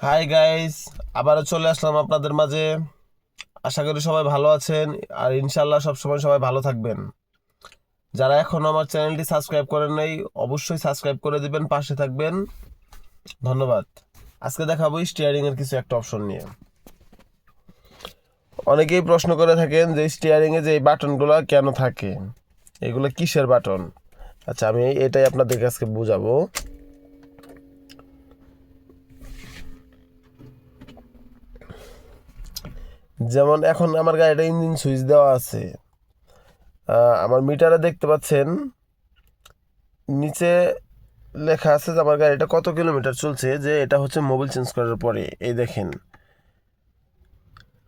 Hi guys, আবারও চলে আসলাম আপনাদের মাঝে। আশা করি সবাই ভালো আছেন আর ইনশাল্লাহ সবসময় সবাই ভালো থাকবেন। যারা এখনো আমার চ্যানেলটি সাবস্ক্রাইব করেন নাই অবশ্যই সাবস্ক্রাইব করে দিবেন, পাশে থাকবেন। ধন্যবাদ। আজকে দেখাবো স্টিয়ারিং এর কিছু একটা অপশন নিয়ে। অনেকেই প্রশ্ন করে থাকেন যে স্টিয়ারিং এ যে এই বাটনগুলো কেন থাকে, এগুলো কিসের বাটন। আচ্ছা, আমি এটাই আপনাদেরকে আজকে বুঝাবো। যেমন এখন আমার গাড়িটা ইঞ্জিন সুইচ দেওয়া আছে। আমার মিটারে দেখতে পাচ্ছেন নিচে লেখা আছে যে আমার গাড়িটা কত কিলোমিটার চলছে, যে এটা হচ্ছে মোবিল চেঞ্জ করার পরে। এই দেখেন,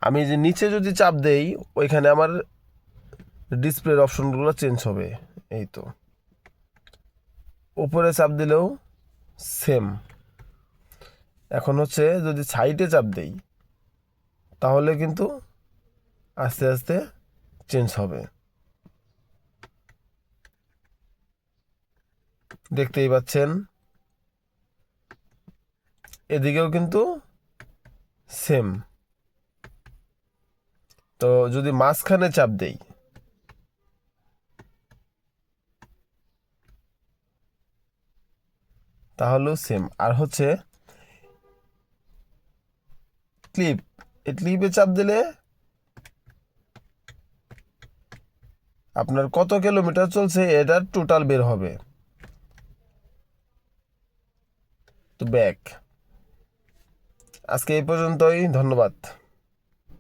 আমি যে নিচে যদি চাপ দেই ওইখানে আমার ডিসপ্লের অপশনগুলো চেঞ্জ হবে। এই তো, উপরে চাপ দিলেও সেম। এখন হচ্ছে যদি সাইডে চাপ দেই তাহলে কিন্তু আস্তে আস্তে চেঞ্জ হবে। দেখতেই পাচ্ছেন, এদিকেও কিন্তু সেম। তো যদি মাঝখানে চাপ দেই তাহলেও সেম। আর হচ্ছে ক্লিপ, এই ক্লিপে চাপ দিলে আপনার কত কিলোমিটার চলছে এটার টোটাল বের হবে। তো ব্যাক। আজকে এই পর্যন্তই, ধন্যবাদ।